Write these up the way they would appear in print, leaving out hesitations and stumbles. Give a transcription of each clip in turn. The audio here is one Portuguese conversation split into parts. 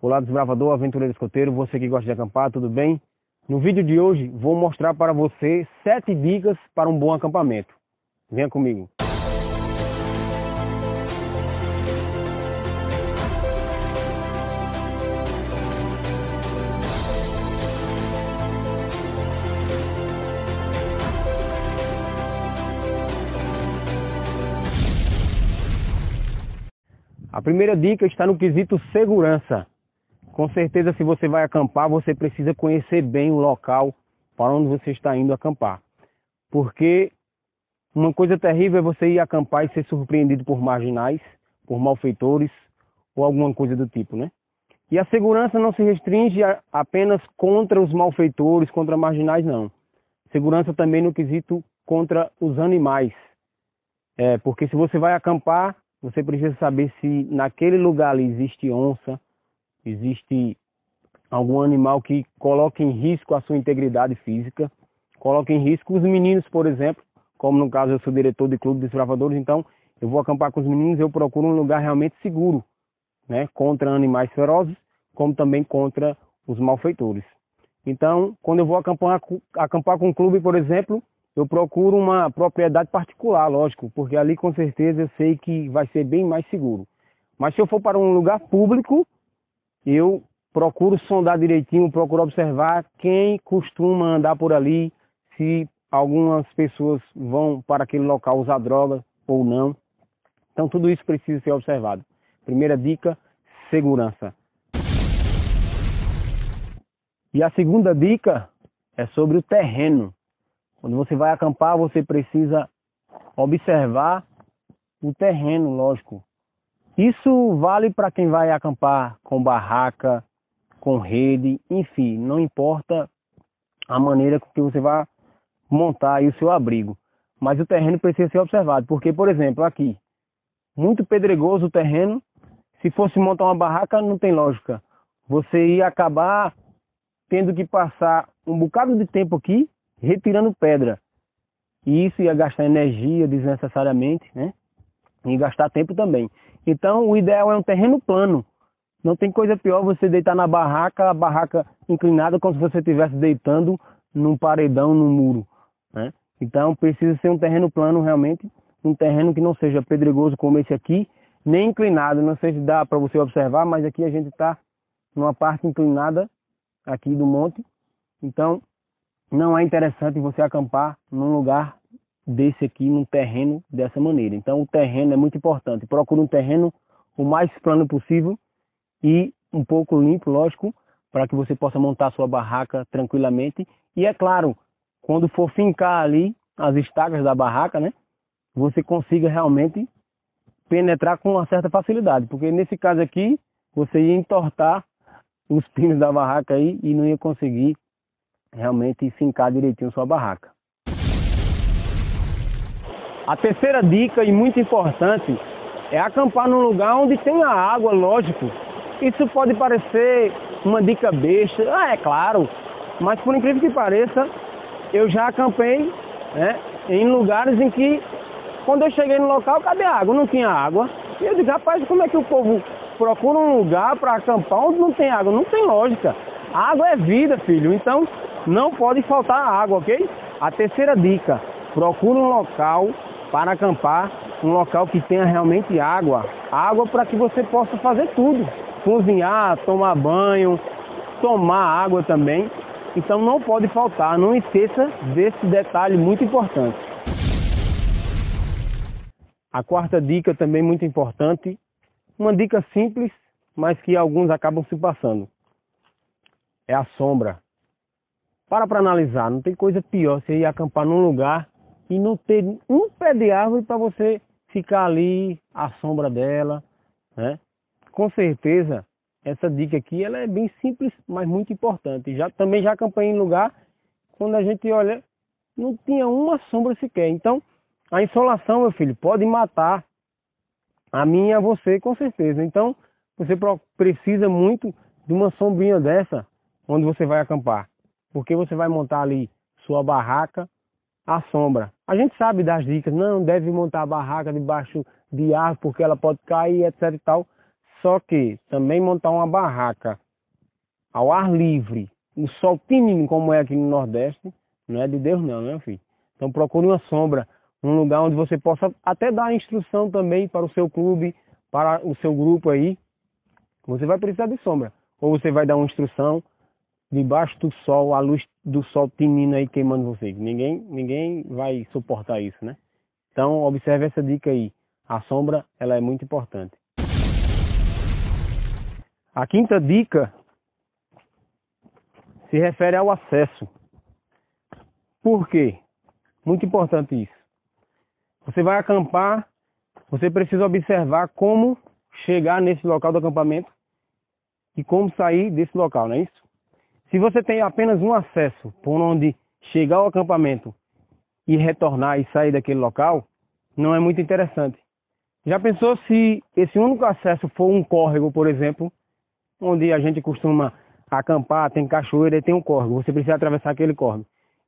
Olá, desbravador, aventureiro escoteiro, você que gosta de acampar, tudo bem? No vídeo de hoje vou mostrar para você 7 dicas para um bom acampamento. Venha comigo. A primeira dica está no quesito segurança. Com certeza, se você vai acampar, você precisa conhecer bem o local para onde você está indo acampar. Porque uma coisa terrível é você ir acampar e ser surpreendido por marginais, por malfeitores ou alguma coisa do tipo, né? E a segurança não se restringe apenas contra os malfeitores, contra marginais, não. Segurança também no quesito contra os animais. Porque se você vai acampar, você precisa saber se naquele lugar ali existe onça, existe algum animal que coloque em risco a sua integridade física, coloque em risco os meninos, por exemplo, como no caso eu sou diretor de clube de desbravadores, então eu vou acampar com os meninos, eu procuro um lugar realmente seguro, né, contra animais ferozes, como também contra os malfeitores. Então, quando eu vou acampar com um clube, por exemplo, eu procuro uma propriedade particular, lógico, porque ali com certeza eu sei que vai ser bem mais seguro. Mas se eu for para um lugar público, eu procuro sondar direitinho, procuro observar quem costuma andar por ali, se algumas pessoas vão para aquele local usar droga ou não. Então tudo isso precisa ser observado. Primeira dica, segurança. E a segunda dica é sobre o terreno. Quando você vai acampar, você precisa observar o terreno, lógico. Isso vale para quem vai acampar com barraca, com rede, enfim, não importa a maneira com que você vai montar aí o seu abrigo. Mas o terreno precisa ser observado, porque, por exemplo, aqui, muito pedregoso o terreno, se fosse montar uma barraca, não tem lógica. Você ia acabar tendo que passar um bocado de tempo aqui, retirando pedra. E isso ia gastar energia desnecessariamente, né? E gastar tempo também. Então, o ideal é um terreno plano. Não tem coisa pior você deitar na barraca, a barraca inclinada, como se você estivesse deitando num paredão, num muro, né? Então, precisa ser um terreno plano realmente, um terreno que não seja pedregoso como esse aqui, nem inclinado. Não sei se dá para você observar, mas aqui a gente está numa parte inclinada aqui do monte. Então, não é interessante você acampar num lugar desse aqui, num terreno dessa maneira. Então o terreno é muito importante. Procure um terreno o mais plano possível e um pouco limpo, lógico, para que você possa montar sua barraca tranquilamente. E é claro, quando for fincar ali as estacas da barraca, né, você consiga realmente penetrar com uma certa facilidade. Porque nesse caso aqui, você ia entortar os pinos da barraca aí e não ia conseguir realmente fincar direitinho sua barraca. A terceira dica, e muito importante, é acampar num lugar onde tenha água, lógico. Isso pode parecer uma dica besta, é claro, mas por incrível que pareça, eu já acampei, né, em lugares em que, quando eu cheguei no local, cadê a água? Não tinha água. E eu digo, rapaz, como é que o povo procura um lugar para acampar onde não tem água? Não tem lógica. A água é vida, filho, então não pode faltar água, ok? A terceira dica, procura um local para acampar, um local que tenha realmente água. Água para que você possa fazer tudo. Cozinhar, tomar banho, tomar água também. Então não pode faltar, não esqueça desse detalhe muito importante. A quarta dica também muito importante, uma dica simples, mas que alguns acabam se passando. É a sombra. Para analisar, não tem coisa pior você ir acampar num lugar e não ter um pé de árvore para você ficar ali à sombra dela, né? Com certeza, essa dica aqui ela é bem simples, mas muito importante. Também já acampei em lugar quando a gente olha, não tinha uma sombra sequer. Então, a insolação, meu filho, pode matar a mim e a você, com certeza. Então, você precisa muito de uma sombrinha dessa onde você vai acampar. Porque você vai montar ali sua barraca à sombra. A gente sabe das dicas, não deve montar a barraca debaixo de árvore porque ela pode cair, etc e tal. Só que também montar uma barraca ao ar livre, o sol tinindo como é aqui no Nordeste, não é de Deus não, né, filho? Então procure uma sombra, um lugar onde você possa até dar instrução também para o seu clube, para o seu grupo aí. Você vai precisar de sombra. Ou você vai dar uma instrução debaixo do sol, a luz do sol tinindo aí queimando você. Ninguém vai suportar isso, né? Então observe essa dica aí. A sombra, ela é muito importante. A quinta dica se refere ao acesso. Por quê? Muito importante isso. Você vai acampar, você precisa observar como chegar nesse local do acampamento e como sair desse local, não é isso? Se você tem apenas um acesso por onde chegar ao acampamento e retornar e sair daquele local, não é muito interessante. Já pensou se esse único acesso for um córrego, por exemplo, onde a gente costuma acampar, tem cachoeira e tem um córrego, você precisa atravessar aquele córrego.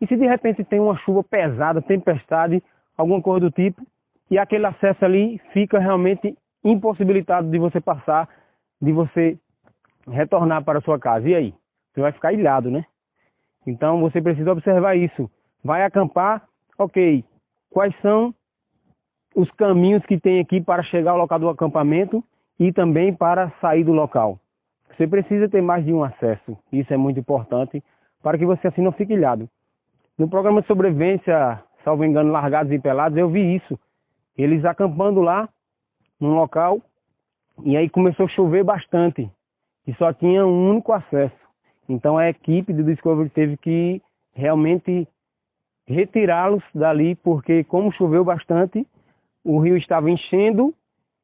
E se de repente tem uma chuva pesada, tempestade, alguma coisa do tipo, e aquele acesso ali fica realmente impossibilitado de você passar, de você retornar para a sua casa. E aí? Você vai ficar ilhado, né? Então você precisa observar isso. Vai acampar, ok. Quais são os caminhos que tem aqui para chegar ao local do acampamento e também para sair do local? Você precisa ter mais de um acesso. Isso é muito importante para que você assim não fique ilhado. No programa de sobrevivência, salvo engano, Largados e Pelados, eu vi isso. Eles acampando lá, num local, e aí começou a chover bastante. E só tinha um único acesso. Então a equipe do Discovery teve que realmente retirá-los dali, porque como choveu bastante, o rio estava enchendo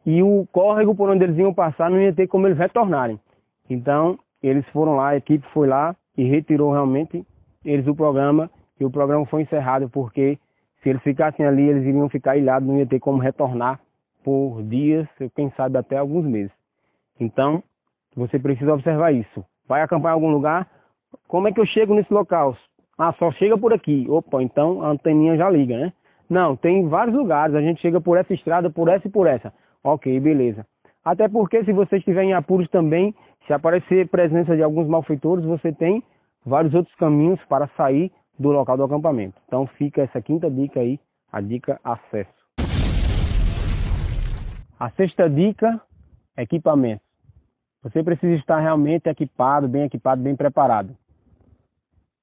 e o córrego por onde eles iam passar não ia ter como eles retornarem. Então eles foram lá, a equipe foi lá e retirou realmente eles do programa, e o programa foi encerrado, porque se eles ficassem ali, eles iriam ficar ilhados, não ia ter como retornar por dias, quem sabe até alguns meses. Então, você precisa observar isso. Vai acampar em algum lugar? Como é que eu chego nesse local? Ah, só chega por aqui. Opa, então a anteninha já liga, né? Não, tem vários lugares. A gente chega por essa estrada, por essa e por essa. Ok, beleza. Até porque se você estiver em apuros também, se aparecer presença de alguns malfeitores, você tem vários outros caminhos para sair do local do acampamento. Então fica essa quinta dica aí, a dica acesso. A sexta dica, equipamento. Você precisa estar realmente equipado, bem preparado.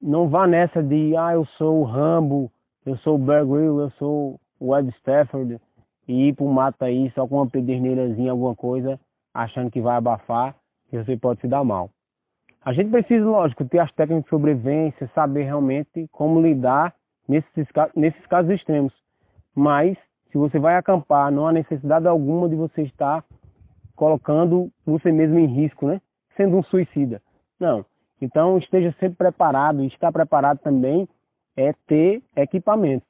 Não vá nessa de, eu sou o Rambo, eu sou o Bear Grylls, eu sou o Ed Stafford, e ir para o mato aí só com uma pederneirazinha, alguma coisa, achando que vai abafar, que você pode se dar mal. A gente precisa, lógico, ter as técnicas de sobrevivência, saber realmente como lidar nesses casos extremos. Mas, se você vai acampar, não há necessidade alguma de você estar colocando você mesmo em risco, né? Sendo um suicida. Não. Então esteja sempre preparado. E estar preparado também é ter equipamento.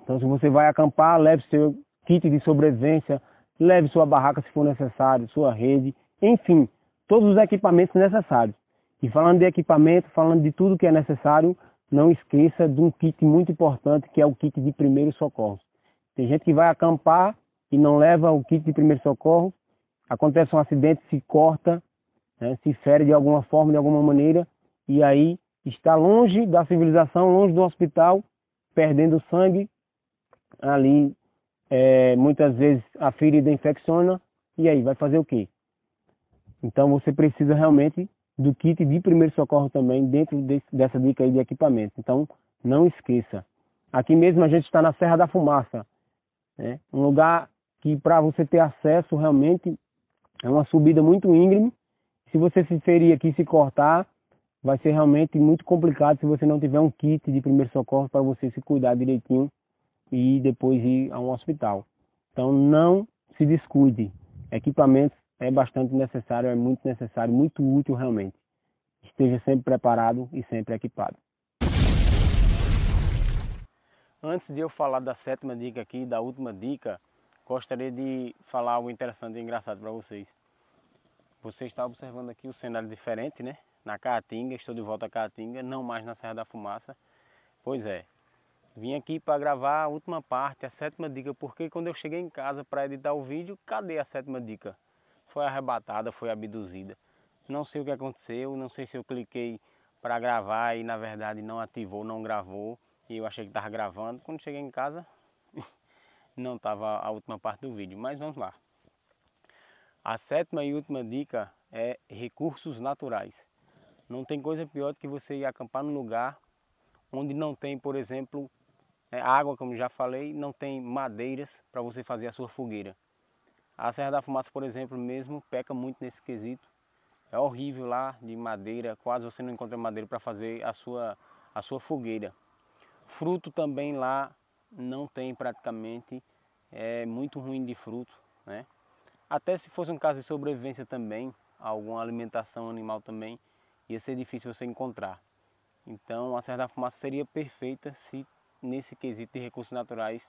Então se você vai acampar, leve seu kit de sobrevivência, leve sua barraca se for necessário, sua rede, enfim, todos os equipamentos necessários. E falando de equipamento, falando de tudo que é necessário, não esqueça de um kit muito importante, que é o kit de primeiros socorros. Tem gente que vai acampar e não leva o kit de primeiro socorro, acontece um acidente, se corta, né, se fere de alguma forma, de alguma maneira, e aí está longe da civilização, longe do hospital, perdendo sangue, ali muitas vezes a ferida infecciona, e aí vai fazer o quê? Então você precisa realmente do kit de primeiro socorro também, dentro dessa dica aí de equipamento. Então não esqueça. Aqui mesmo a gente está na Serra da Fumaça, né, um lugar que para você ter acesso realmente é uma subida muito íngreme. Se você se ferir aqui, se cortar, vai ser realmente muito complicado se você não tiver um kit de primeiro socorro para você se cuidar direitinho e depois ir a um hospital. Então não se descuide. Equipamentos é bastante necessário, é muito necessário, muito útil realmente. Esteja sempre preparado e sempre equipado. Antes de eu falar da sétima dica aqui, da última dica, gostaria de falar algo interessante e engraçado para vocês. Você está observando aqui o cenário diferente, né? Na Caatinga, estou de volta à Caatinga, não mais na Serra da Fumaça. Pois é, vim aqui para gravar a última parte, a sétima dica, porque quando eu cheguei em casa para editar o vídeo, cadê a sétima dica? foi arrebatada, foi abduzida. Não sei o que aconteceu, não sei se eu cliquei para gravar e na verdade não ativou, não gravou. E eu achei que estava gravando. Quando cheguei em casa, não estava a última parte do vídeo, mas vamos lá. A sétima e última dica é recursos naturais. Não tem coisa pior do que você ir acampar num lugar onde não tem, por exemplo, água, como já falei, não tem madeiras para você fazer a sua fogueira. A Serra da Fumaça, por exemplo, mesmo peca muito nesse quesito. É horrível lá de madeira, quase você não encontra madeira para fazer a sua fogueira. Fruto também lá não tem praticamente, é muito ruim de fruto, né? Até se fosse um caso de sobrevivência também, alguma alimentação animal também, ia ser difícil você encontrar. Então a Serra da Fumaça seria perfeita se nesse quesito de recursos naturais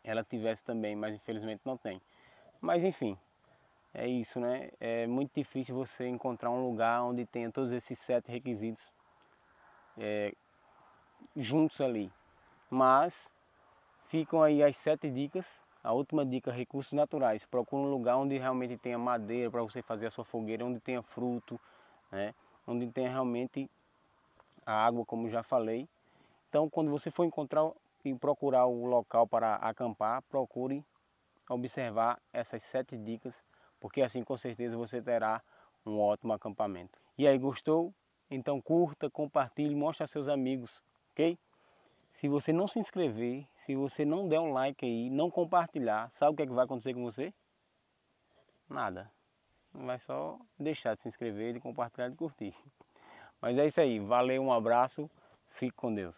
ela tivesse também, mas infelizmente não tem. Mas enfim, é isso, né? É muito difícil você encontrar um lugar onde tenha todos esses 7 requisitos juntos ali. Mas ficam aí as 7 dicas. A última dica, recursos naturais. Procure um lugar onde realmente tenha madeira para você fazer a sua fogueira, onde tenha fruto, né? Onde tenha realmente a água, como já falei. Então, quando você for encontrar e procurar o local para acampar, procure observar essas 7 dicas, porque assim com certeza você terá um ótimo acampamento. E aí, gostou? Então curta, compartilhe, mostre a seus amigos, ok? Se você não se inscrever, se você não der um like aí, não compartilhar, sabe o que é que vai acontecer com você? Nada. Vai só deixar de se inscrever, de compartilhar, de curtir. Mas é isso aí. Valeu, um abraço. Fique com Deus.